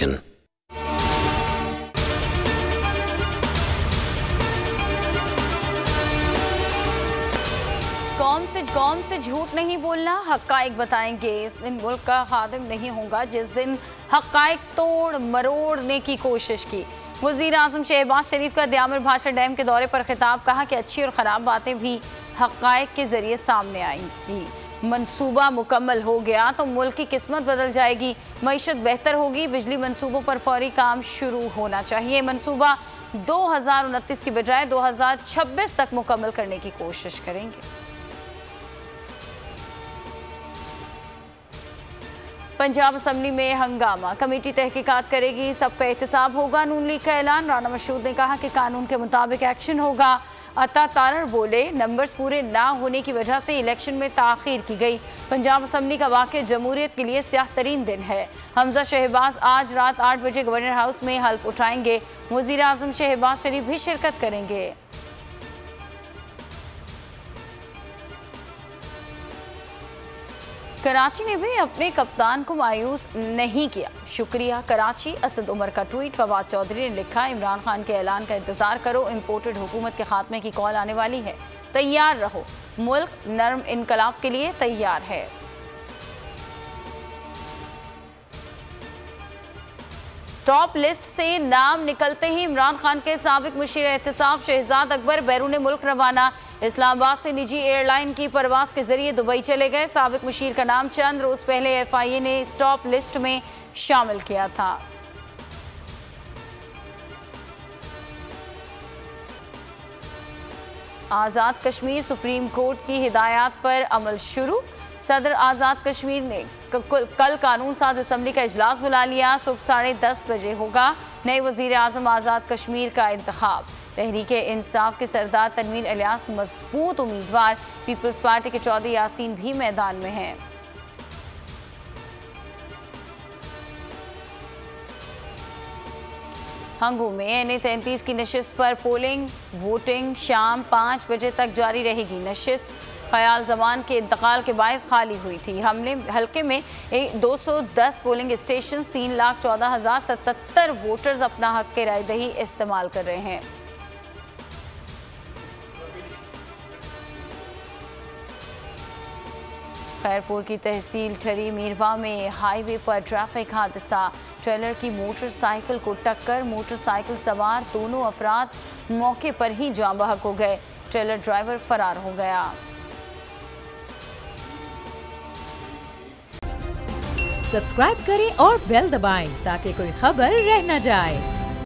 taken. कौम से झूठ नहीं बोलना, हक़ाइक़ बताएंगे। इस दिन मुल्क का खादिम नहीं होगा जिस दिन हक़ाइक़ तोड़ मरोड़ने की कोशिश की। वज़ीर आज़म शहबाज शरीफ का दयामर भाषा डैम के दौरे पर खिताब, कहा कि अच्छी और ख़राब बातें भी हक़ाइक़ के ज़रिए सामने आएंगी। मनसूबा मुकम्मल हो गया तो मुल्क की किस्मत बदल जाएगी, मईशत बेहतर होगी। बिजली मनसूबों पर फौरी काम शुरू होना चाहिए। मनसूबा 2029 की बजाय 2026 तक मुकम्मल करने की कोशिश करेंगे। पंजाब असम्बली में हंगामा, कमेटी तहकीकात करेगी, सबका एहतसाब होगा। नून लीग का ऐलान, राना मशहूद ने कहा कि कानून के मुताबिक एक्शन होगा। अता तारर बोले, नंबर्स पूरे ना होने की वजह से इलेक्शन में ताख़ीर की गई। पंजाब असम्बली का वाक़या जमहूरियत के लिए स्याह तरीन दिन है। हमजा शहबाज आज रात 8 बजे गवर्नर हाउस में हल्फ उठाएंगे। वज़ीर आज़म शहबाज शरीफ भी शिरकत करेंगे। कराची ने भी अपने कप्तान को मायूस नहीं किया, शुक्रिया कराची। असद उमर का ट्वीट। फवाद चौधरी ने लिखा, इमरान खान के ऐलान का इंतजार करो, इम्पोर्टेड हुकूमत के खात्मे की कॉल आने वाली है, तैयार रहो, मुल्क नर्म इनकलाब के लिए तैयार है। स्टॉप लिस्ट से नाम निकलते ही इमरान खान के साबिक मुशीर एहतसाब शहजाद अकबर बैरून मुल्क रवाना। इस्लामाबाद से निजी एयरलाइन की परवास के जरिए दुबई चले गए। साबिक मुशीर का नाम चंद रोज पहले FIA ने स्टॉप लिस्ट में शामिल किया था। आज़ाद कश्मीर, सुप्रीम कोर्ट की हिदायत पर अमल शुरू। सदर आज़ाद कश्मीर ने कल कानून साज असम्बली का इजलास बुला लिया। सुबह 10:30 बजे होगा नए वज़ीर आज़म आज़ाद कश्मीर का इंतखाब। तहरीके इंसाफ के सरदार तनवीर इलियास मजबूत उम्मीदवार। पीपल्स पार्टी के चौधरी यासीन भी मैदान में हैं। हंगू में NA 33 की नशिस्त पर पोलिंग वोटिंग शाम 5 बजे तक जारी रहेगी। नशिस्त ख्याल जमान के इंतकाल के बायस खाली हुई थी। हल्के में 210 पोलिंग स्टेशन 3,14,077 वोटर्स अपना हक के रायदही इस्तेमाल कर रहे हैं। खैरपुर की तहसील ठरी मीरवा में हाईवे पर ट्रैफिक हादसा, ट्रेलर की मोटरसाइकिल को टक्कर, मोटरसाइकिल सवार दोनों अफराद मौके पर ही जाँ बहक हो गए। ट्रेलर ड्राइवर फरार हो गया। सब्सक्राइब करें और बेल दबाएं ताकि कोई खबर रह न जाए।